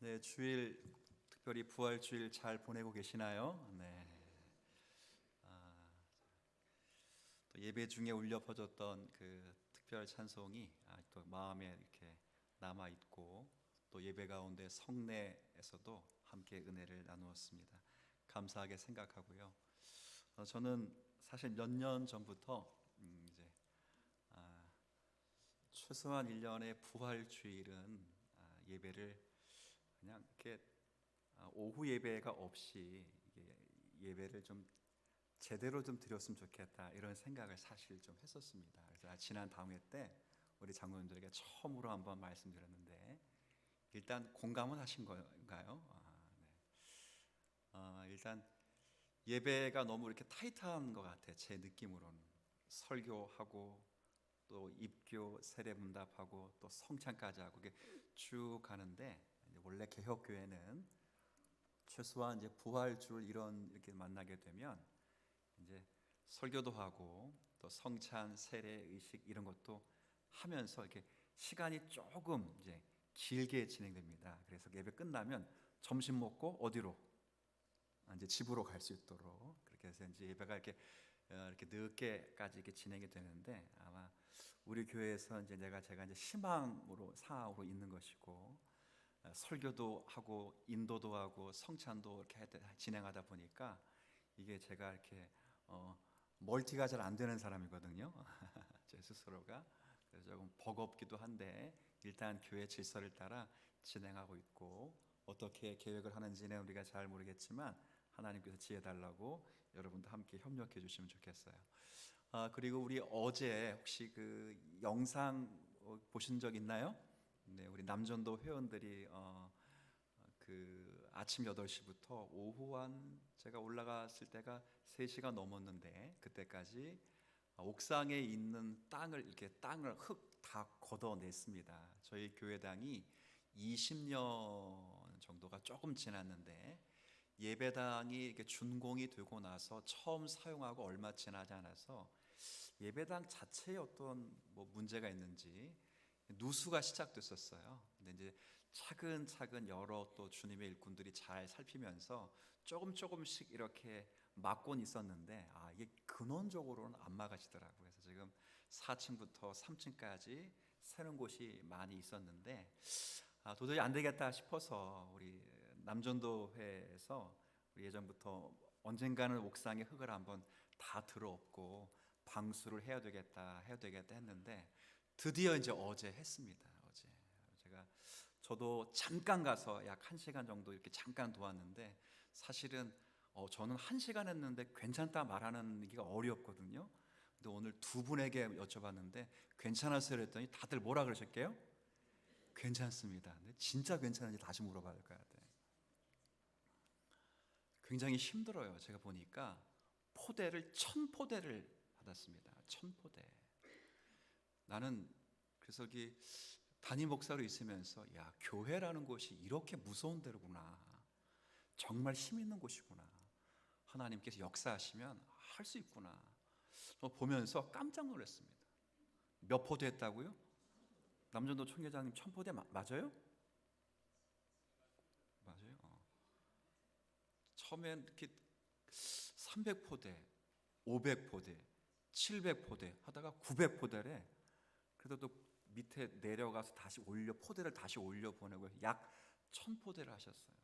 네, 주일 특별히 부활 주일 잘 보내고 계시나요? 네. 아, 또 예배 중에 울려 퍼졌던 그 특별 찬송이 또 마음에 이렇게 남아 있고 또 예배 가운데 성례에서도 함께 은혜를 나누었습니다. 감사하게 생각하고요. 저는 사실 몇 년 전부터 이제 아, 최소한 1년의 부활 주일은 예배를 그냥 이렇게 오후 예배가 없이 이게 예배를 좀 제대로 좀 드렸으면 좋겠다 이런 생각을 사실 좀 했었습니다. 그래서 지난 당회 때 우리 장로님들에게 처음으로 한번 말씀드렸는데 일단 공감은 하신 건가요? 네. 일단 예배가 너무 이렇게 타이트한 것 같아요. 제 느낌으로는 설교하고 또 입교 세례문답하고 또 성찬까지 하고 이게 쭉 가는데 원래 개혁교회는 최소한 이제 부활주를 이렇게 만나게 되면 이제 설교도 하고 또 성찬, 세례, 의식 이런 것도 하면서 이렇게 시간이 조금 이제 길게 진행됩니다. 그래서 예배 끝나면 점심 먹고 어디로? 이제 집으로 갈 수 있도록 그렇게 해서 이제 예배가 이렇게 늦게까지 이렇게 진행이 되는데 아마 우리 교회에서 이제 제가 이제 희망으로 사하고 있는 것이고 설교도 하고 인도도 하고 성찬도 이렇게 진행하다 보니까 이게 제가 이렇게 멀티가 잘 안 되는 사람이거든요. 제 스스로가 그래서 조금 버겁기도 한데 일단 교회 질서를 따라 진행하고 있고 어떻게 계획을 하는지는 우리가 잘 모르겠지만 하나님께서 지혜 달라고 여러분도 함께 협력해 주시면 좋겠어요. 그리고 우리 어제 혹시 그 영상 보신 적 있나요? 네, 우리 남전도 회원들이 그 아침 8시부터 오후 한 제가 올라갔을 때가 3시가 넘었는데 그때까지 옥상에 있는 땅을 흙 다 걷어냈습니다. 저희 교회당이 20년 정도가 조금 지났는데 예배당이 이렇게 준공이 되고 나서 처음 사용하고 얼마 지나지 않아서 예배당 자체에 어떤 뭐 문제가 있는지 누수가 시작됐었어요. 근데 이제 차근차근 여러 또 주님의 일꾼들이 잘 살피면서 조금씩 이렇게 막곤 있었는데 이게 근원적으로는 안 막아지더라고요. 그래서 지금 4층부터 3층까지 새는 곳이 많이 있었는데 도저히 안 되겠다 싶어서 우리 남전도회에서 예전부터 언젠가는 옥상에 흙을 한번 다 들어엎고 방수를 해야 되겠다 했는데 드디어 이제 어제 했습니다. 어제 저도 잠깐 가서 약 1시간 정도 이렇게 잠깐 도왔는데 사실은 저는 1시간 했는데 괜찮다 말하는 게 어렵거든요. 근데 오늘 두 분에게 여쭤봤는데 괜찮았어요 그랬더니 다들 뭐라 그러셨게요? 괜찮습니다. 근데 진짜 괜찮은지 다시 물어봐야 될 것 같아요. 굉장히 힘들어요. 제가 보니까 포대를 1000포대를 받았습니다. 1000포대. 나는 그래서 여기 담임 목사로 있으면서 야, 교회라는 곳이 이렇게 무서운 데로구나. 정말 힘 있는 곳이구나. 하나님께서 역사하시면 할 수 있구나. 보면서 깜짝 놀랐습니다. 몇 포대 했다고요? 남전도 총회장님 1000포대 맞아요? 맞아요. 처음엔 이렇게 300포대, 500포대, 700포대 하다가 900포대래. 그래도 또 밑에 내려가서 다시 포대를 다시 올려 보내고 약 1000포대를 하셨어요.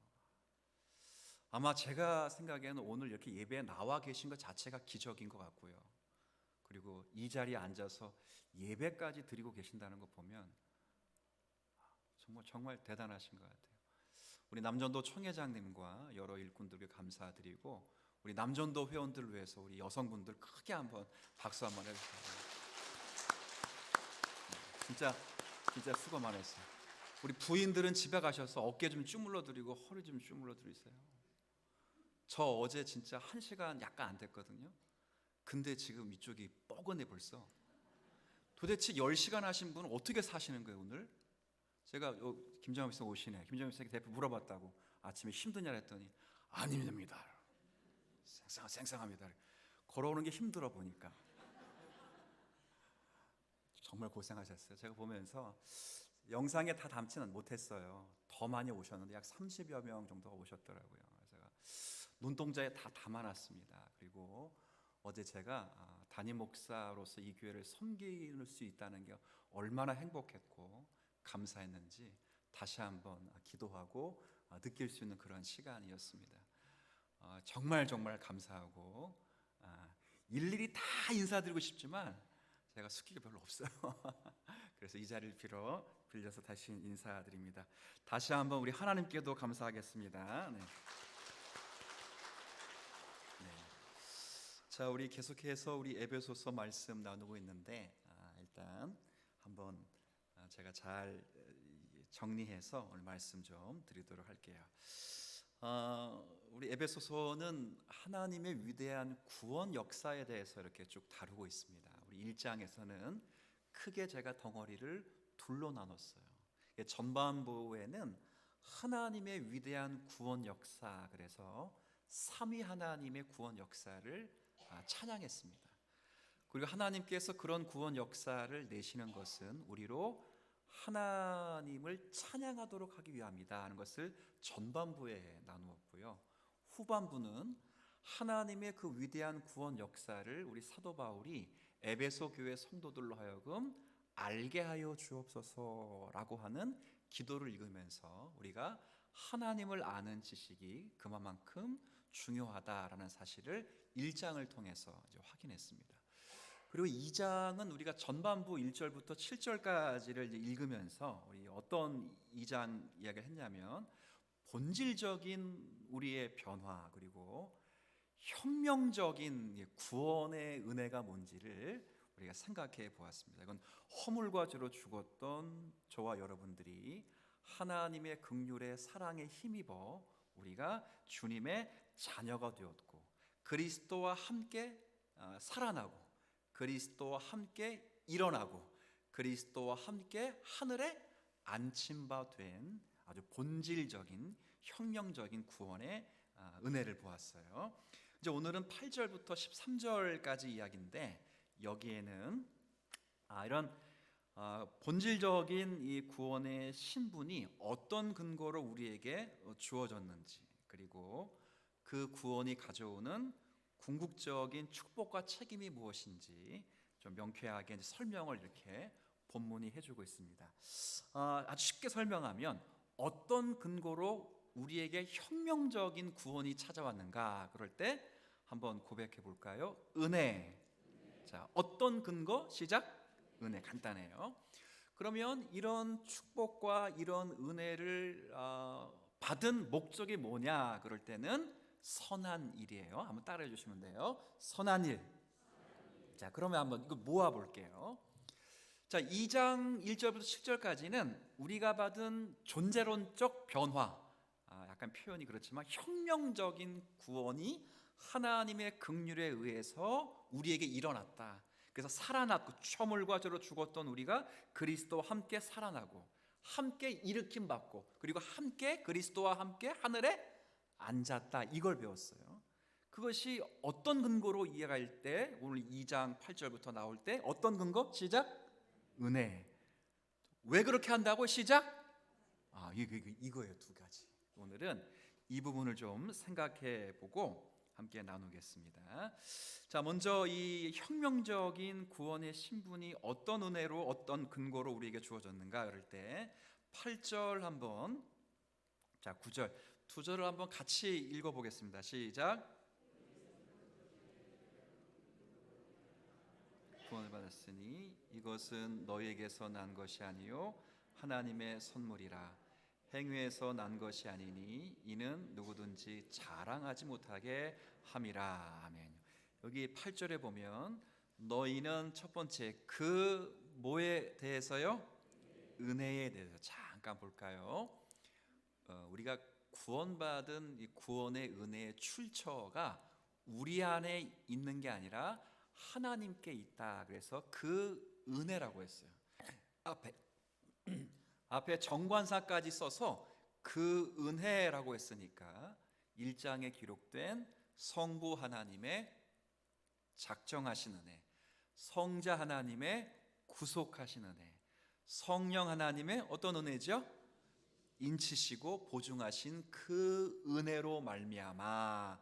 아마 제가 생각에는 오늘 이렇게 예배에 나와 계신 것 자체가 기적인 것 같고요. 그리고 이 자리에 앉아서 예배까지 드리고 계신다는 거 보면 정말 대단하신 것 같아요. 우리 남전도 총회장님과 여러 일꾼들께 감사드리고 우리 남전도 회원들을 위해서 우리 여성분들 크게 한번 박수 한번 해주세요. 진짜 수고 많았어요. 우리 부인들은 집에 가셔서 어깨 좀 주물러 드리고 허리 좀 주물러 드리세요. 저 어제 진짜 1시간 약간 안 됐거든요. 근데 지금 이쪽이 뻐근해 벌써. 도대체 10시간 하신 분은 어떻게 사시는 거예요 오늘? 제가 김정은 목사 오시네. 김정은 목사 대표 물어봤다고 아침에 힘드냐 했더니 안 힘듭니다. 생생합니다. 걸어오는 게 힘들어 보니까 정말 고생하셨어요. 제가 보면서 영상에 다 담지는 못했어요. 더 많이 오셨는데 약 30여 명 정도가 오셨더라고요. 제가 눈동자에 다 담아놨습니다. 그리고 어제 제가 담임 목사로서 이 교회를 섬길 수 있다는 게 얼마나 행복했고 감사했는지 다시 한번 기도하고 느낄 수 있는 그런 시간이었습니다. 정말 정말 감사하고 일일이 다 인사드리고 싶지만 제가 숫기가 별로 없어요. 그래서 이 자리를 빌려서 다시 인사드립니다. 다시 한번 우리 하나님께도 감사하겠습니다. 네. 자, 우리 계속해서 우리 에베소서 말씀 나누고 있는데 일단 한번 제가 잘 정리해서 오늘 말씀 좀 드리도록 할게요. 우리 에베소서는 하나님의 위대한 구원 역사에 대해서 이렇게 쭉 다루고 있습니다. 우리 1장에서는 크게 제가 덩어리를 둘로 나눴어요. 전반부에는 하나님의 위대한 구원 역사, 그래서 삼위 하나님의 구원 역사를 찬양했습니다. 그리고 하나님께서 그런 구원 역사를 내시는 것은 우리로 하나님을 찬양하도록 하기 위함이다 하는 것을 전반부에 나누었고요. 후반부는 하나님의 그 위대한 구원 역사를 우리 사도 바울이 에베소 교회 성도들로 하여금 알게 하여 주옵소서라고 하는 기도를 읽으면서 우리가 하나님을 아는 지식이 그만큼 중요하다라는 사실을 1장을 통해서 이제 확인했습니다. 그리고 2장은 우리가 전반부 1절부터 7절까지를 읽으면서 우리 어떤 2장 이야기를 했냐면 본질적인 우리의 변화, 그리고 혁명적인 구원의 은혜가 뭔지를 우리가 생각해 보았습니다. 이건 허물과 죄로 죽었던 저와 여러분들이 하나님의 긍휼의 사랑에 힘입어 우리가 주님의 자녀가 되었고 그리스도와 함께 살아나고 그리스도와 함께 일어나고 그리스도와 함께 하늘에 앉힌 바 된 아주 본질적인 혁명적인 구원의 은혜를 보았어요. 이제 오늘은 8절부터 13절까지 이야기인데 여기에는 이런 본질적인 이 구원의 신분이 어떤 근거로 우리에게 주어졌는지, 그리고 그 구원이 가져오는 궁극적인 축복과 책임이 무엇인지 좀 명쾌하게 설명을 이렇게 본문이 해주고 있습니다. 아주 쉽게 설명하면 어떤 근거로 우리에게 혁명적인 구원이 찾아왔는가 그럴 때 한번 고백해 볼까요? 은혜. 자, 어떤 근거? 시작. 은혜. 간단해요. 그러면 이런 축복과 이런 은혜를 받은 목적이 뭐냐 그럴 때는 선한 일이에요. 한번 따라해 주시면 돼요. 선한 일. 자, 그러면 한번 이거 모아 볼게요. 자, 2장 1절부터 7절까지는 우리가 받은 존재론적 변화, 약간 표현이 그렇지만 혁명적인 구원이 하나님의 긍휼에 의해서 우리에게 일어났다. 그래서 살아났고 처물과 죄로 죽었던 우리가 그리스도와 함께 살아나고 함께 일으킴 받고 그리고 함께 그리스도와 함께 하늘에 앉았다. 이걸 배웠어요. 그것이 어떤 근거로 이해할 때 오늘 2장 8절부터 나올 때 어떤 근거? 시작. 은혜. 왜 그렇게 한다고? 시작. 이거예요. 두 가지. 오늘은 이 부분을 좀 생각해 보고 함께 나누겠습니다. 자, 먼저 이 혁명적인 구원의 신분이 어떤 은혜로 어떤 근거로 우리에게 주어졌는가 그럴 때 8절 한번, 자 9절 두 절을 한번 같이 읽어보겠습니다. 시작. 구원을 받았으니 이것은 너희에게서 난 것이 아니요 하나님의 선물이라. 행위에서 난 것이 아니니 이는 누구든지 자랑하지 못하게 함이라. 아멘. 여기 8절에 보면 너희는 첫 번째 그 뭐에 대해서요? 은혜에 대해서 잠깐 볼까요? 우리가 구원받은 이 구원의 은혜의 출처가 우리 안에 있는 게 아니라 하나님께 있다. 그래서 그 은혜라고 했어요. 앞에 정관사까지 써서 그 은혜라고 했으니까 1장에 기록된 성부 하나님의 작정하신 은혜, 성자 하나님의 구속하신 은혜, 성령 하나님의 어떤 은혜죠? 인치시고 보증하신 그 은혜로 말미암아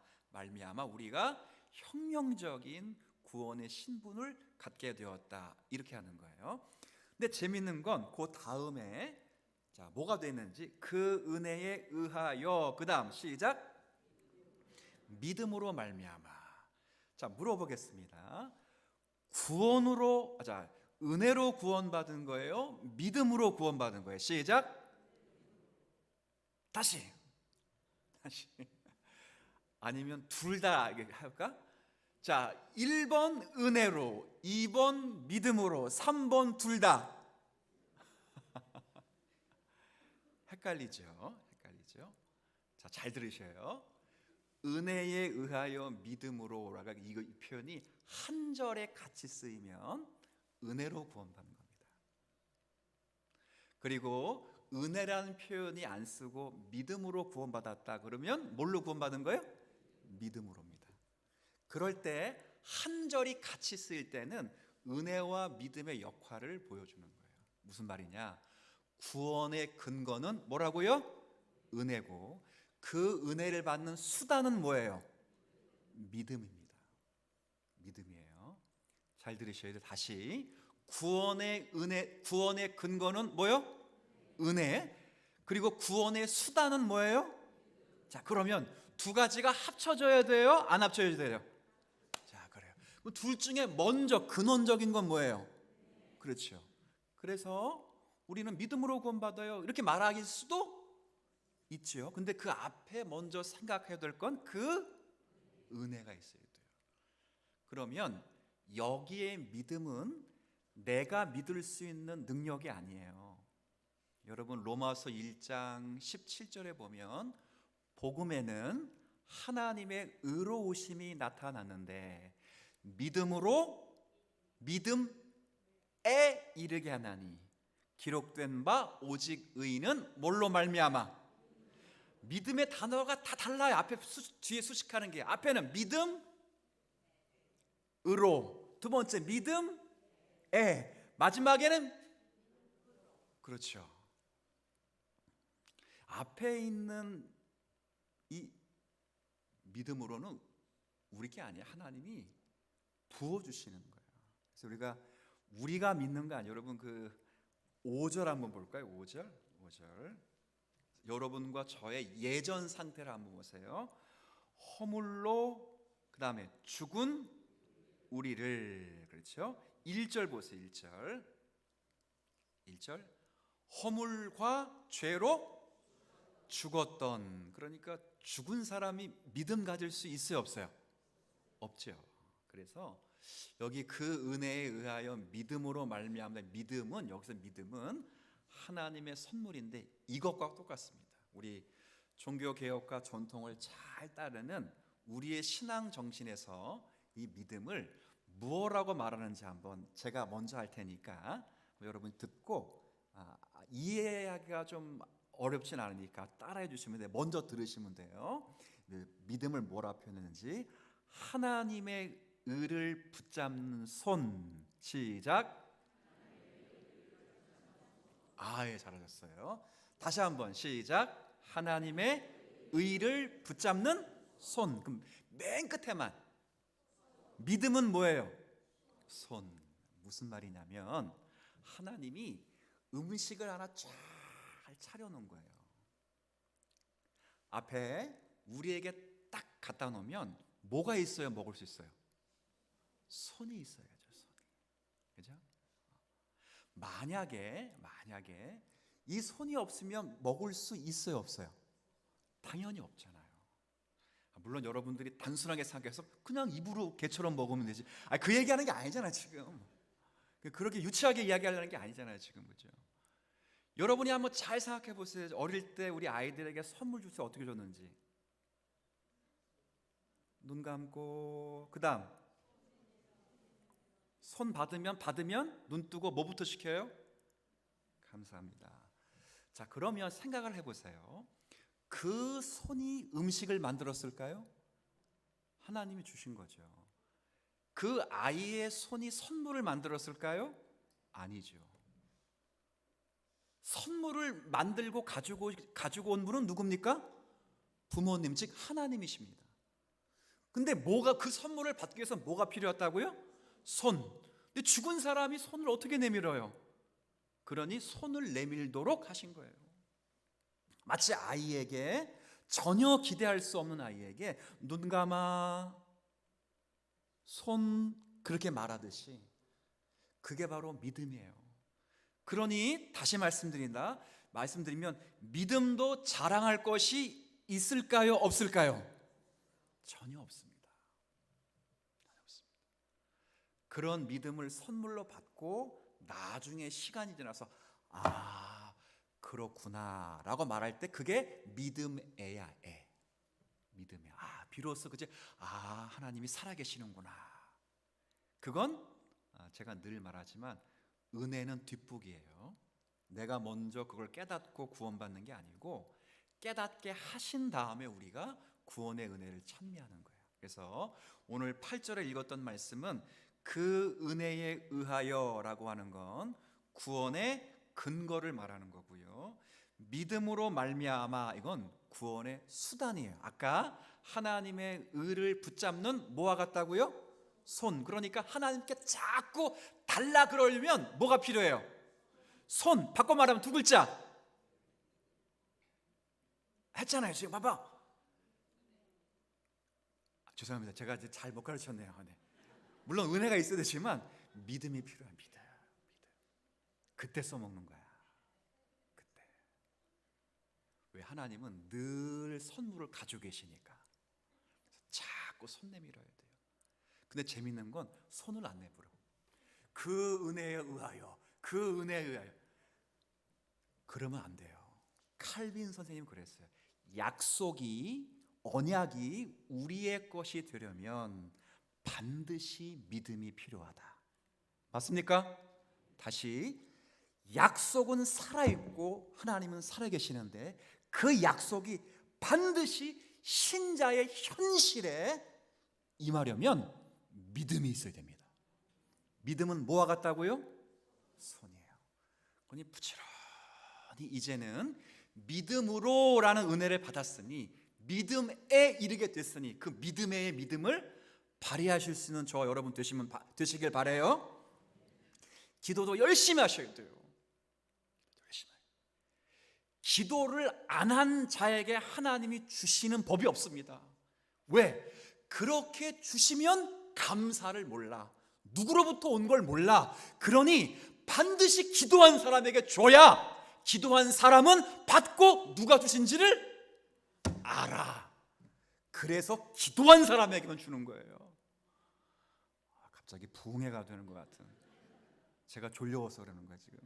우리가 혁명적인 구원의 신분을 갖게 되었다, 이렇게 하는 거예요. 근데 재밌는 건 그 다음에 자 뭐가 됐는지, 그 은혜에 의하여, 그 다음 시작, 믿음으로 말미암아. 자 물어보겠습니다. 은혜로 구원받은 거예요? 믿음으로 구원받은 거예요? 시작. 다시. 아니면 둘 다 할까? 자 1번 은혜로, 2번 믿음으로, 3번 둘 다. 헷갈리죠? 자 잘 들으셔요. 은혜에 의하여 믿음으로라가 이 표현이 한 절에 같이 쓰이면 은혜로 구원받는 겁니다. 그리고 은혜라는 표현이 안 쓰고 믿음으로 구원받았다 그러면 뭘로 구원받은 거예요? 믿음으로입니다. 그럴 때 한 절이 같이 쓰일 때는 은혜와 믿음의 역할을 보여주는 거예요. 무슨 말이냐? 구원의 근거는 뭐라고요? 은혜고, 그 은혜를 받는 수단은 뭐예요? 믿음입니다. 믿음이에요. 잘 들으셔야 돼요. 다시. 구원의 근거는 뭐예요? 은혜. 그리고 구원의 수단은 뭐예요? 자, 그러면 두 가지가 합쳐져야 돼요? 안 합쳐져야 돼요? 자, 그래요. 둘 중에 먼저 근원적인 건 뭐예요? 그렇죠. 그래서 우리는 믿음으로 구원받아요, 이렇게 말하길 수도 있죠. 근데 그 앞에 먼저 생각해야 될 건 그 은혜가 있어야 돼요. 그러면 여기에 믿음은 내가 믿을 수 있는 능력이 아니에요. 여러분 로마서 1장 17절에 보면 복음에는 하나님의 의로우심이 나타났는데 믿음에 이르게 하나니 기록된 바 오직 의인은 뭘로 말미암아. 믿음의 단어가 다 달라요. 뒤에 수식하는 게, 앞에는 믿음으로, 두 번째 믿음에, 마지막에는 그렇죠. 앞에 있는 이 믿음으로는 우리 게 아니야. 하나님이 부어주시는 거예요. 그래서 우리가 믿는 거 아니에요. 여러분 그 5절 한번 볼까요? 5절. 여러분과 저의 예전 상태를 한번 보세요. 허물로, 그 다음에 죽은 우리를, 그렇죠? 1절 보세요. 1절. 허물과 죄로 죽었던, 그러니까 죽은 사람이 믿음 가질 수 있어요, 없어요? 없죠. 그래서 여기 그 은혜에 의하여 믿음으로 말미암는 여기서 믿음은 하나님의 선물인데 이것과 똑같습니다. 우리 종교 개혁과 전통을 잘 따르는 우리의 신앙 정신에서 이 믿음을 무엇라고 말하는지 한번 제가 먼저 할 테니까 여러분 듣고 이해하기가 좀 어렵진 않으니까 따라해 주시면 돼요. 먼저 들으시면 돼요. 믿음을 뭐라 표현했는지. 하나님의 의를 붙잡는 손. 시작. 예, 잘하셨어요. 다시 한번 시작. 하나님의 의를 붙잡는 손. 그럼 맨 끝에만. 믿음은 뭐예요? 손. 무슨 말이냐면 하나님이 음식을 하나 쫙 차려놓은 거예요. 앞에 우리에게 딱 갖다 놓으면 뭐가 있어야 먹을 수 있어요? 손이 있어야죠. 손이. 그죠? 만약에 이 손이 없으면 먹을 수 있어요, 없어요? 당연히 없잖아요. 물론 여러분들이 단순하게 생각해서 그냥 입으로 개처럼 먹으면 되지. 그 얘기하는 게 아니잖아요, 지금. 그렇게 유치하게 이야기하려는 게 아니잖아요, 지금. 그죠? 여러분이 한번 잘 생각해 보세요. 어릴 때 우리 아이들에게 선물 줄 때 어떻게 줬는지. 눈 감고, 그 다음 손 받으면 눈 뜨고 뭐부터 시켜요? 감사합니다. 자, 그러면 생각을 해보세요. 그 손이 음식을 만들었을까요? 하나님이 주신 거죠. 그 아이의 손이 선물을 만들었을까요? 아니죠. 선물을 만들고 가지고 온 분은 누굽니까? 부모님, 즉 하나님이십니다. 근데 그 선물을 받기 위해서 뭐가 필요했다고요? 손. 근데 죽은 사람이 손을 어떻게 내밀어요? 그러니 손을 내밀도록 하신 거예요. 마치 아이에게, 전혀 기대할 수 없는 아이에게 눈 감아, 손, 그렇게 말하듯이 그게 바로 믿음이에요. 그러니 다시 말씀드리면 믿음도 자랑할 것이 있을까요? 없을까요? 전혀 없습니다. 그런 믿음을 선물로 받고 나중에 시간이 지나서 그렇구나 라고 말할 때 그게 믿음에야 해. 믿음이야. 비로소 그제 하나님이 살아계시는구나. 그건 제가 늘 말하지만 은혜는 뒷북이에요. 내가 먼저 그걸 깨닫고 구원받는 게 아니고 깨닫게 하신 다음에 우리가 구원의 은혜를 찬미하는 거예요. 그래서 오늘 8절에 읽었던 말씀은 그 은혜에 의하여라고 하는 건 구원의 근거를 말하는 거고요. 믿음으로 말미암아, 이건 구원의 수단이에요. 아까 하나님의 의를 붙잡는 뭐와 같다고요? 손. 그러니까 하나님께 자꾸 달라 그러려면 뭐가 필요해요? 손. 바꿔 말하면 두 글자 했잖아요. 지금 봐봐. 죄송합니다. 제가 이제 잘 못 가르쳤네요. 네. 물론 은혜가 있어야 되지만 믿음이 필요한 믿음. 그때 써먹는 거야. 그때. 왜? 하나님은 늘 선물을 가지고 계시니까. 자꾸 손 내밀어야 돼요. 근데 재밌는 건 손을 안 내밀어. 그 은혜에 의하여, 그 은혜에 의하여. 그러면 안 돼요. 칼빈 선생님 그랬어요. 언약이 우리의 것이 되려면 반드시 믿음이 필요하다. 맞습니까? 다시, 약속은 살아있고 하나님은 살아계시는데 그 약속이 반드시 신자의 현실에 임하려면 믿음이 있어야 됩니다. 믿음은 뭐와 같다고요? 손이에요. 그러니 부지런히 이제는 믿음으로라는 은혜를 받았으니, 믿음에 이르게 됐으니 그 믿음의 믿음을 발휘하실 수 있는 저와 여러분 되시길 바라요. 기도도 열심히 하셔야 돼요. 열심히. 기도를 안 한 자에게 하나님이 주시는 법이 없습니다. 왜? 그렇게 주시면 감사를 몰라. 누구로부터 온 걸 몰라. 그러니 반드시 기도한 사람에게 줘야 기도한 사람은 받고 누가 주신지를 알아. 그래서 기도한 사람에게만 주는 거예요. 갑자기 부흥회가 되는 것 같은. 제가 졸려워서 그러는 거예요 지금.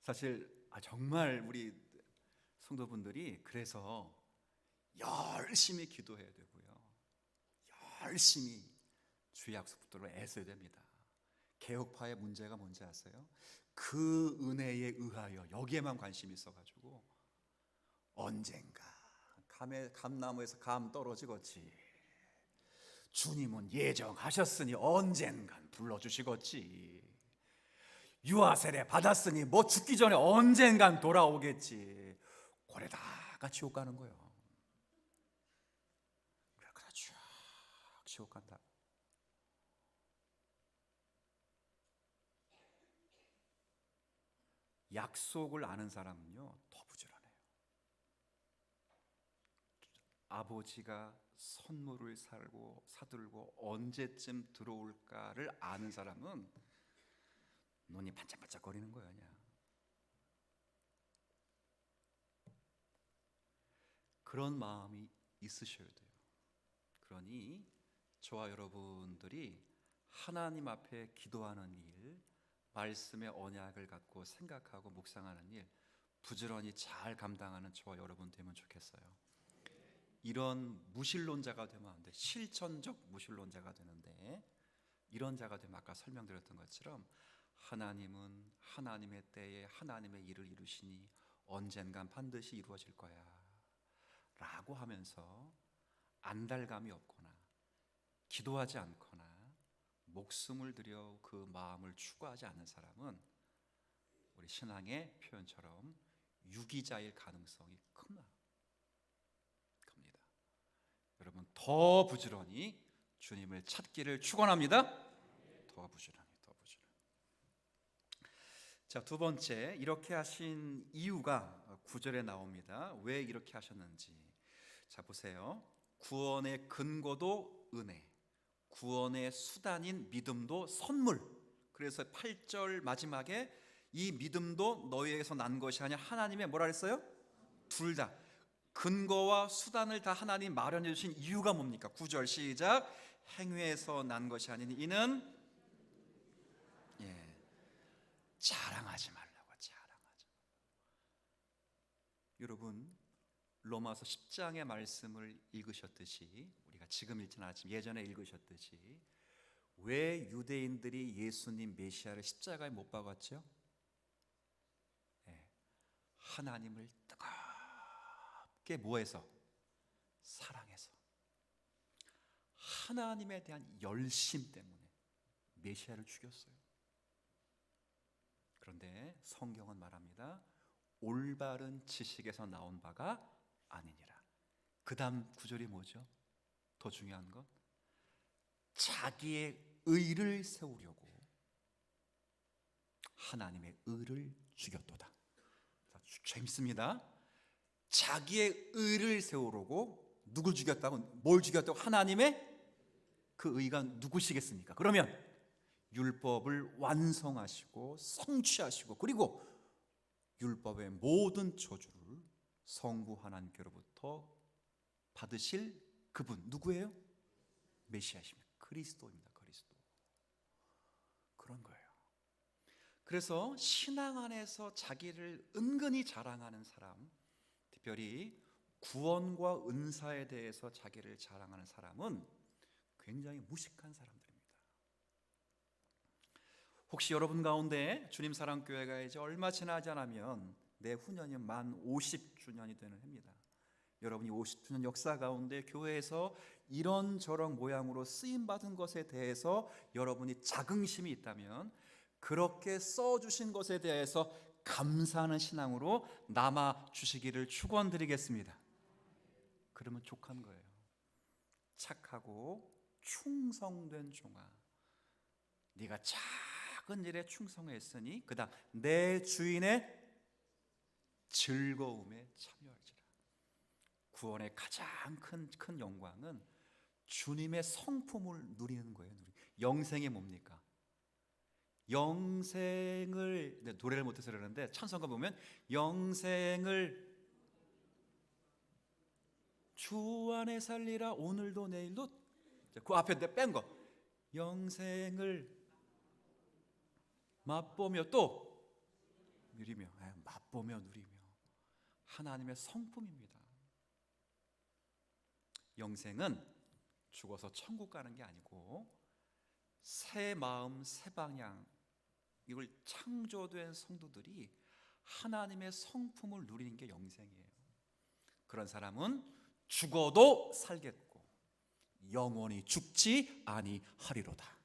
사실 정말 우리 성도분들이 그래서 열심히 기도해야 되고요, 열심히 주의 약속 붙들어 애써야 됩니다. 개혁파의 문제가 뭔지 아세요? 그 은혜에 의하여 여기에만 관심이 있어가지고 언젠가 감나무에서 감 떨어지겠지, 주님은 예정하셨으니 언젠간 불러주시겠지, 유아세례 받았으니 뭐 죽기 전에 언젠간 돌아오겠지. 고래다가 지옥 가는 거예요. 그러다 쭉 지옥 간다. 약속을 아는 사람은요 더 부지런해요. 아버지가 선물을 사들고 언제쯤 들어올까를 아는 사람은 눈이 반짝반짝거리는 거예요. 그냥. 그런 마음이 있으셔야 돼요. 그러니 저와 여러분들이 하나님 앞에 기도하는 일, 말씀의 언약을 갖고 생각하고 묵상하는 일 부지런히 잘 감당하는 저와 여러분 되면 좋겠어요. 이런 무신론자가 되면 안 돼. 실천적 무신론자가 되는데, 이런 자가 되면 아까 설명드렸던 것처럼 하나님은 하나님의 때에 하나님의 일을 이루시니 언젠간 반드시 이루어질 거야 라고 하면서 안달감이 없거나 기도하지 않거나 목숨을 들여 그 마음을 추구하지 않는 사람은 우리 신앙의 표현처럼 유기자일 가능성이 큽니다. 여러분 더 부지런히 주님을 찾기를 축원합니다. 더 부지런히. 자, 두 번째, 이렇게 하신 이유가 9절에 나옵니다. 왜 이렇게 하셨는지. 자, 보세요. 구원의 근거도 은혜, 구원의 수단인 믿음도 선물. 그래서 8절 마지막에 이 믿음도 너희에게서 난 것이 아니라 하나님의 뭐라 그랬어요? 둘 다. 근거와 수단을 다 하나님 마련해 주신 이유가 뭡니까? 9절 시작. 행위에서 난 것이 아니니 이는 자랑하지 말라고. 자랑하지 말라고. 여러분 로마서 10장의 말씀을 읽으셨듯이, 우리가 지금 읽지는 않지만 예전에 읽으셨듯이, 왜 유대인들이 예수님 메시아를 십자가에 못 박았죠? 하나님을 뜨겁게 뭐해서? 사랑해서. 하나님에 대한 열심 때문에 메시아를 죽였어요. 그런데 성경은 말합니다. 올바른 지식에서 나온 바가 아니니라. 그 다음 구절이 뭐죠? 더 중요한 건 자기의 의를 세우려고 하나님의 의를 죽였도다. 재밌습니다. 자기의 의를 세우려고 누굴 죽였다고? 뭘 죽였다고? 하나님의 그 의가 누구시겠습니까? 그러면 율법을 완성하시고 성취하시고, 그리고 율법의 모든 저주를 성부 하나님께로부터 받으실 그분 누구예요? 메시아십니다. 그리스도입니다. 그리스도. 그런 거예요. 그래서 신앙 안에서 자기를 은근히 자랑하는 사람, 특별히 구원과 은사에 대해서 자기를 자랑하는 사람은 굉장히 무식한 사람들입니다. 혹시 여러분 가운데 주님 사랑교회가 이제 얼마 지나지 않으면 내후년이 만 50주년이 되는 해입니다. 여러분이 50주년 역사 가운데 교회에서 이런저런 모양으로 쓰임받은 것에 대해서 여러분이 자긍심이 있다면, 그렇게 써주신 것에 대해서 감사하는 신앙으로 남아 주시기를 축원드리겠습니다. 그러면 족한 거예요. 착하고 충성된 종아, 네가 작은 일에 충성했으니 그다음 내 주인의 즐거움에 참여할지라. 구원의 가장 큰 영광은 주님의 성품을 누리는 거예요. 영생이 뭡니까? 영생을, 노래를 못해서 그러는데 찬송가 보면 영생을 주 안에 살리라 오늘도 내일도, 그 앞에 뺀 거, 영생을 맛보며 또 누리며, 맛보며 누리며, 하나님의 성품입니다. 영생은 죽어서 천국 가는 게 아니고 새 마음 새 방향, 이걸 창조된 성도들이 하나님의 성품을 누리는 게 영생이에요. 그런 사람은 죽어도 살겠고 영원히 죽지 아니하리로다.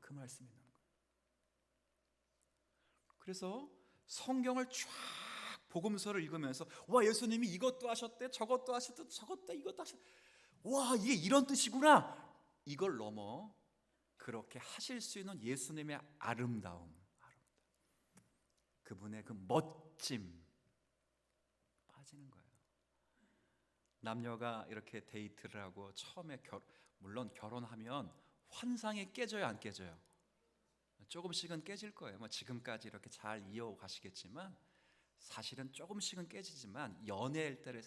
그 말씀이 있는 거예요. 그래서 성경을 쫙 복음서를 읽으면서 와, 예수님이 이것도 하셨대, 저것도 하셨대, 저것도 이것도 하셨대, 와, 이게 이런 뜻이구나. 이걸 넘어 그렇게 하실 수 있는 예수님의 아름다움, 그분의 그 멋짐 빠지는 거예요. 남녀가 이렇게 데이트를 하고 처음에 물론 결혼하면 환상이 깨져요, 안 깨져요? 조금씩은 깨질 거예요. 뭐 지금까지 이렇게 잘 이어가시겠지만 사실은 조금씩은 깨지지만, 연애할 때는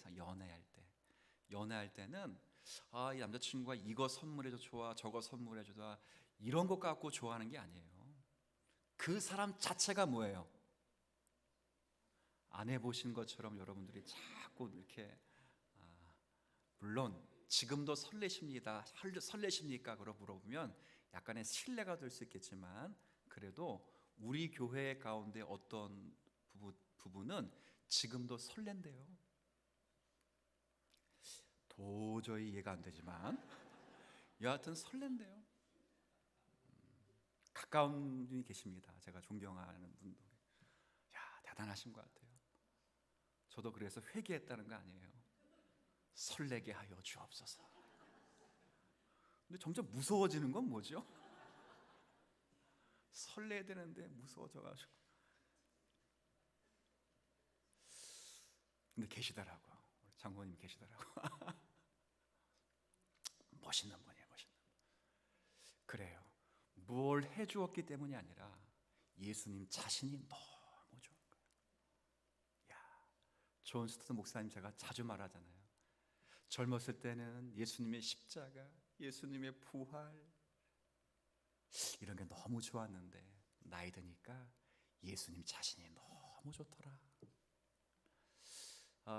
이 남자친구가 이거 선물해줘 좋아, 저거 선물해줘 좋아, 이런 것 갖고 좋아하는 게 아니에요. 그 사람 자체가 뭐예요? 안 해보신 것처럼 여러분들이 자꾸 이렇게, 물론 지금도 설레십니까? 그러고 물어보면 약간의 신뢰가 될 수 있겠지만, 그래도 우리 교회 가운데 어떤 부부는 지금도 설렌대요. 도저히 이해가 안 되지만 여하튼 설렌대요. 가까운 분이 계십니다. 제가 존경하는 분들. 야, 대단하신 것 같아요. 저도 그래서 회개했다는 거 아니에요. 설레게 하여 주옵소서. 근데 점점 무서워지는 건 뭐죠? 설레야 되는데 무서워져가지고. 근데 계시더라고요. 장모님 계시더라고요. 멋있는 분이에요. 멋있는 분. 그래요. 뭘 해주었기 때문이 아니라 예수님 자신이 너무 좋은 거예요. 야, 존 스토트 목사님 제가 자주 말하잖아요. 젊었을 때는 예수님의 십자가, 예수님의 부활 이런 게 너무 좋았는데 나이 드니까 예수님 자신이 너무 좋더라.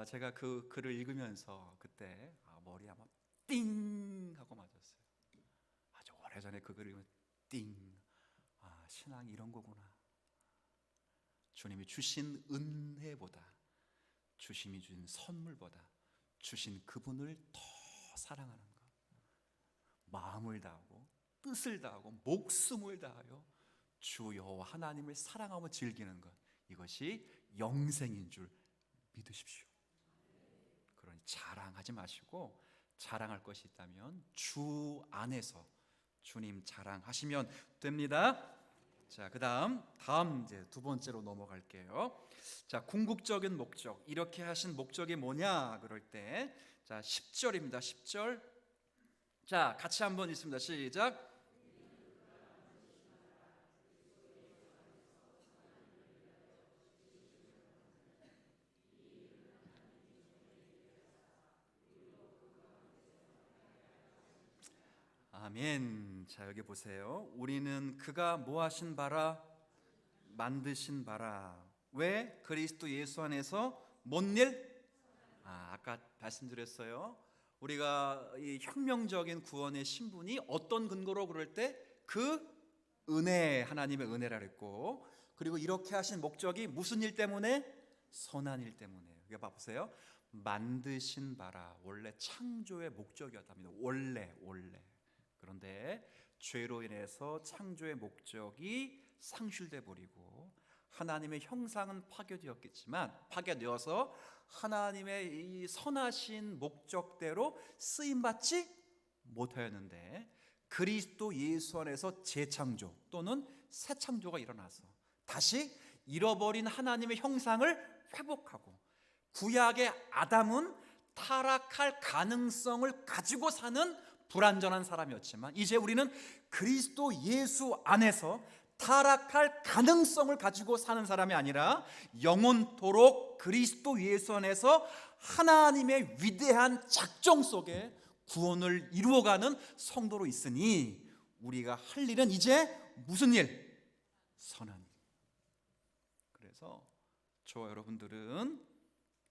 제가 그 글을 읽으면서 그때 머리 아마 띵 하고 맞았어요. 아주 오래전에 그 글을 읽으면 띵. 신앙이 이런 거구나. 주님이 주신 은혜보다, 주님이 주신 선물보다 주신 그분을 더 사랑하는 것, 마음을 다하고 뜻을 다하고 목숨을 다하여 주 여호와 하나님을 사랑하며 즐기는 것, 이것이 영생인 줄 믿으십시오. 그러니 자랑하지 마시고 자랑할 것이 있다면 주 안에서 주님 자랑하시면 됩니다. 자, 다음 이제 두 번째로 넘어갈게요. 자, 궁극적인 목적. 이렇게 하신 목적이 뭐냐 그럴 때, 자, 10절입니다. 10절. 자, 같이 한번 읽습니다. 시작. 아멘. 자, 여기 보세요. 우리는 그가 뭐 하신 바라? 만드신 바라. 왜? 그리스도 예수 안에서 뭔 일? 아까 말씀드렸어요. 우리가 이 혁명적인 구원의 신분이 어떤 근거로 그럴 때 그 은혜, 하나님의 은혜라 그랬고, 그리고 이렇게 하신 목적이 무슨 일 때문에? 선한 일 때문에. 이거 봐보세요. 만드신 바라. 원래 창조의 목적이었답니다. 원래. 그런데 죄로 인해서 창조의 목적이 상실돼 버리고 하나님의 형상은 파괴되어서 하나님의 이 선하신 목적대로 쓰임받지 못하였는데, 그리스도 예수 안에서 재창조 또는 새 창조가 일어나서 다시 잃어버린 하나님의 형상을 회복하고, 구약의 아담은 타락할 가능성을 가지고 사는 불완전한 사람이었지만 이제 우리는 그리스도 예수 안에서 타락할 가능성을 가지고 사는 사람이 아니라 영원토록 그리스도 예수 안에서 하나님의 위대한 작정 속에 구원을 이루어가는 성도로 있으니 우리가 할 일은 이제 무슨 일? 선한 일. 그래서 저와 여러분들은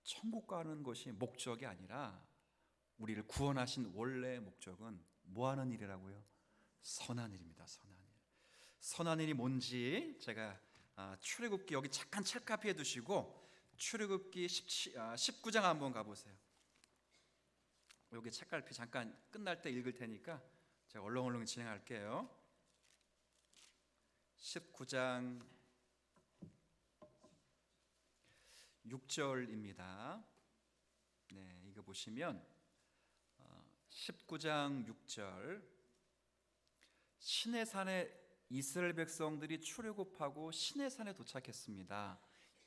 천국 가는 것이 목적이 아니라 우리를 구원하신 원래의 목적은 뭐 하는 일이라고요? 선한 일입니다. 선한 일. 선한 일이 뭔지 제가 출애굽기 여기 잠깐 책카피해 두시고 출애굽기 19장 한번 가보세요. 여기 책갈피 잠깐 끝날 때 읽을 테니까 제가 얼렁얼렁 진행할게요. 19장 6절입니다. 네, 이거 보시면 19장 6절, 시내산에 이스라엘 백성들이 출애굽하고 시내산에 도착했습니다.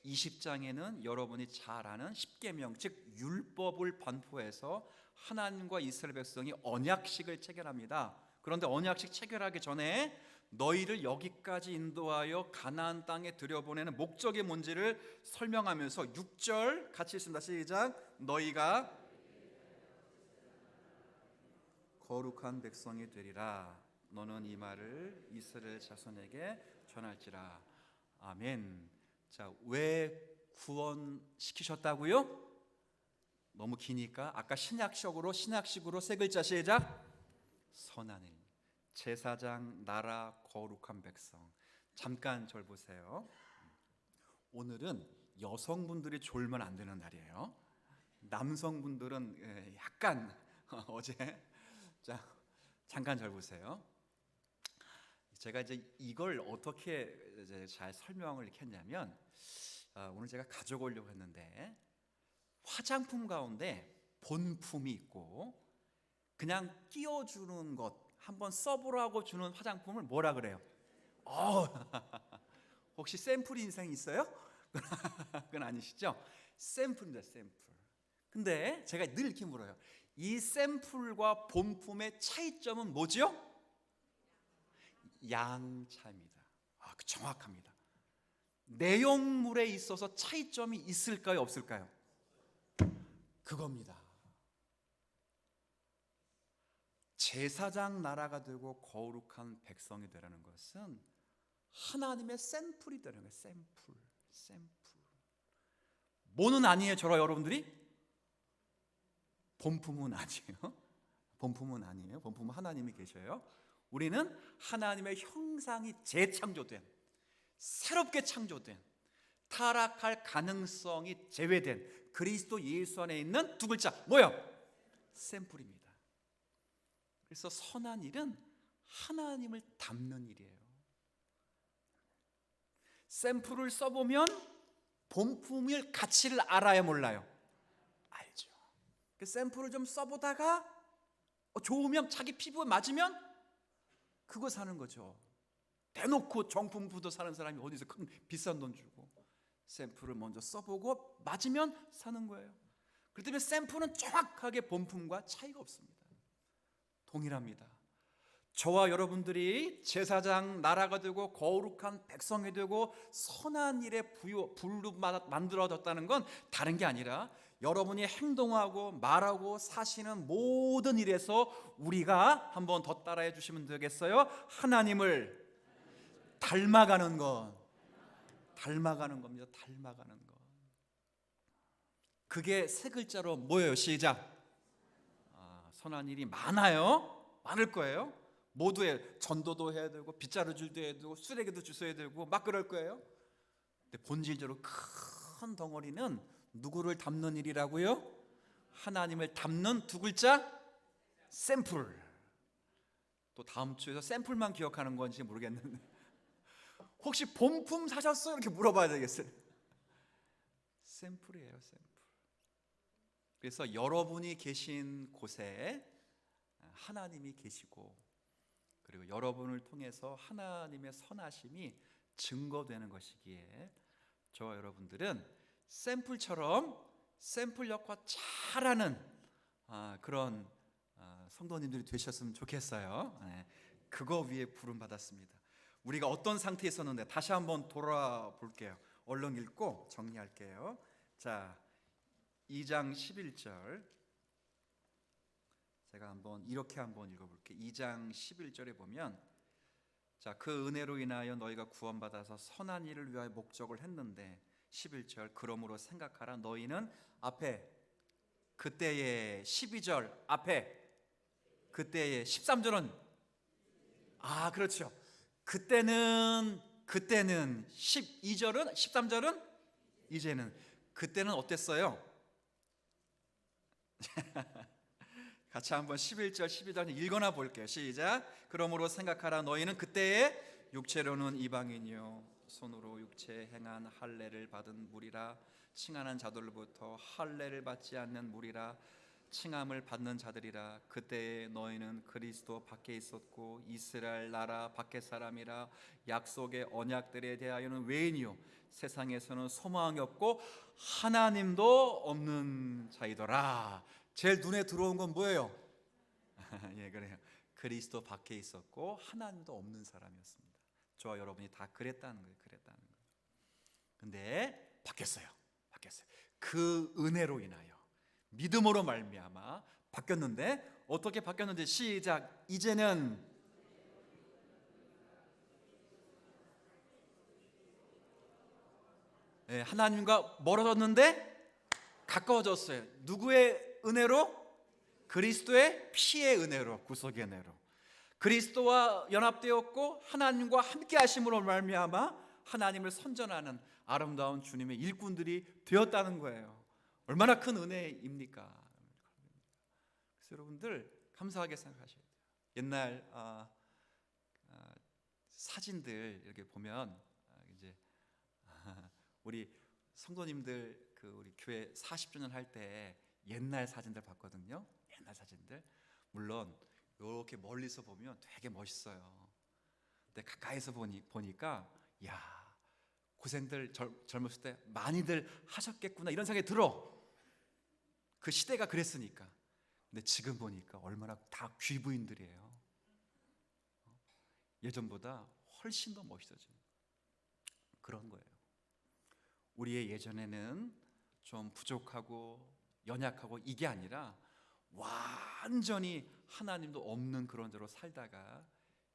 20장에는 여러분이 잘 아는 십계명, 즉 율법을 반포해서 하나님과 이스라엘 백성이 언약식을 체결합니다. 그런데 언약식 체결하기 전에 너희를 여기까지 인도하여 가나안 땅에 들여보내는 목적이 뭔지를 설명하면서 6절 같이 읽습니다. 시작. 너희가 거룩한 백성이 되리라. 너는 이 말을 이스라엘 자손에게 전할지라. 아멘. 자, 왜 구원시키셨다고요? 너무 기니까 아까 신약식으로 세 글자 시작. 선한 일. 제사장, 나라, 거룩한 백성. 잠깐 절 보세요. 오늘은 여성분들이 졸면 안 되는 날이에요. 남성분들은 약간 어제 자, 잠깐 절 보세요. 제가 이제 이걸 어떻게 이제 잘 설명을 이렇게 했냐면, 오늘 제가 가져오려고 했는데, 화장품 가운데 본품이 있고 그냥 끼워주는 것, 한번 써보라고 주는 화장품을 뭐라 그래요? 혹시 샘플 인생 있어요? 그건 아니시죠? 샘플입니다, 샘플. 근데 제가 늘 이렇게 물어요. 이 샘플과 본품의 차이점은 뭐죠? 양차입니다. 정확합니다. 내용물에 있어서 차이점이 있을까요, 없을까요? 그겁니다. 제사장 나라가 되고 거룩한 백성이 되라는 것은 하나님의 샘플이 되는 거예요. 샘플. 뭐는 아니에요, 저와 여러분들이? 본품은 아니에요. 본품은 아니에요. 본품은 하나님이 계셔요. 우리는 하나님의 형상이 재창조된, 새롭게 창조된, 타락할 가능성이 제외된 그리스도 예수 안에 있는 두 글자, 뭐요? 샘플입니다. 그래서 선한 일은 하나님을 닮는 일이에요. 샘플을 써보면 본품의 가치를 알아야 몰라요? 알죠. 그 샘플을 좀 써보다가 좋으면, 자기 피부에 맞으면 그거 사는 거죠. 대놓고 정품부도 사는 사람이 어디서 큰 비싼 돈 주고 샘플을 먼저 써보고 맞으면 사는 거예요. 그렇기 때문에 샘플은 정확하게 본품과 차이가 없습니다. 동일합니다. 저와 여러분들이 제사장 나라가 되고 거룩한 백성이 되고 선한 일에 불로 만들어졌다는 건 다른 게 아니라 여러분이 행동하고 말하고 사시는 모든 일에서 우리가 한번 더 따라해 주시면 되겠어요? 하나님을 닮아가는 것. 닮아가는 겁니다. 닮아가는 것. 그게 세 글자로 뭐예요? 시작. 선한 일이 많아요. 많을 거예요. 모두에 전도도 해야 되고 빗자루 줄도 해야 되고 쓰레기도 주워야 되고 막 그럴 거예요. 근데 본질적으로 큰 덩어리는 누구를 담는 일이라고요? 하나님을 담는 두 글자, 샘플. 또 다음 주에서 샘플만 기억하는 건지 모르겠는데 혹시 본품 사셨어요? 이렇게 물어봐야 되겠어요. 샘플이에요, 샘플. 그래서 여러분이 계신 곳에 하나님이 계시고, 그리고 여러분을 통해서 하나님의 선하심이 증거되는 것이기에 저와 여러분들은 샘플처럼 샘플 역할 잘하는 그런 성도님들이 되셨으면 좋겠어요. 그거 위에 부름 받았습니다. 우리가 어떤 상태에 있었는데 다시 한번 돌아볼게요. 얼른 읽고 정리할게요. 자, 2장 11절 제가 이렇게 한번 읽어볼게요. 2장 11절에 보면, 자, 그 은혜로 인하여 너희가 구원받아서 선한 일을 위하여 목적을 했는데, 11절 그러므로 생각하라. 너희는 앞에 그때의 12절 앞에 그때의 13절은 그렇죠. 그때는 12절은 13절은 이제는. 그때는 어땠어요? 같이 한번 11절 12절 읽어나 볼게요. 시작. 그러므로 생각하라. 너희는 그때에 육체로는 이방인이요 손으로 육체 행한 할례를 받은 무리라. 칭하는 자들로부터 할례를 받지 않는 무리라. 칭함을 받는 자들이라. 그때에 너희는 그리스도 밖에 있었고 이스라엘 나라 밖의 사람이라. 약속의 언약들에 대하여는 외인이요 세상에서는 소망이 없고 하나님도 없는 자이더라. 제일 눈에 들어온 건 뭐예요? 예, 그래요. 그리스도 밖에 있었고 하나님도 없는 사람이었습니다. 저와 여러분이 다 그랬다는 거예요. 근데 바뀌었어요. 그 은혜로 인하여 믿음으로 말미암아 바뀌었는데, 어떻게 바뀌었는지 시작. 이제는 하나님과 멀어졌는데 가까워졌어요. 누구의 은혜로? 그리스도의 피의 은혜로, 구속의 은혜로. 그리스도와 연합되었고 하나님과 함께 하심으로 말미암아 하나님을 선전하는 아름다운 주님의 일꾼들이 되었다는 거예요. 얼마나 큰 은혜입니까? 그래서 여러분들 감사하게 생각하셔야 돼요. 옛날 사진들 이렇게 보면 이제 우리 성도님들 우리 교회 40주년 할 때 옛날 사진들 봤거든요. 옛날 사진들. 물론 이렇게 멀리서 보면 되게 멋있어요. 근데 가까이서 보니까 야, 고생들 젊었을 때 많이들 하셨겠구나 이런 생각이 들어. 그 시대가 그랬으니까. 근데 지금 보니까 얼마나 다 귀부인들이에요. 예전보다 훨씬 더 멋있어진 그런 거예요. 우리의 예전에는 좀 부족하고 연약하고 이게 아니라 완전히 하나님도 없는 그런 데로 살다가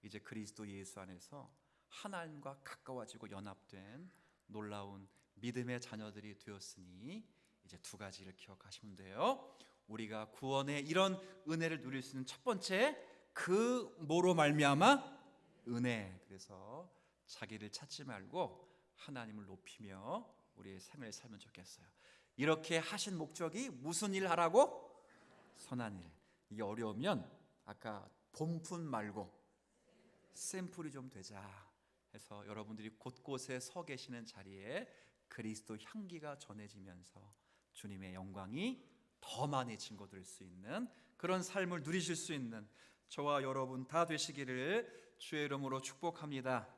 이제 그리스도 예수 안에서 하나님과 가까워지고 연합된 놀라운 믿음의 자녀들이 되었으니 이제 두 가지를 기억하시면 돼요. 우리가 구원의 이런 은혜를 누릴 수 있는 첫 번째, 그 뭐로 말미암아? 은혜. 그래서 자기를 찾지 말고 하나님을 높이며 우리의 생을 살면 좋겠어요. 이렇게 하신 목적이 무슨 일 하라고? 선한 일. 이게 어려우면 아까 본분 말고 샘플이 좀 되자 해서 여러분들이 곳곳에 서 계시는 자리에 그리스도 향기가 전해지면서 주님의 영광이 더 많이 증거될 수 있는 그런 삶을 누리실 수 있는 저와 여러분 다 되시기를 주의 이름으로 축복합니다.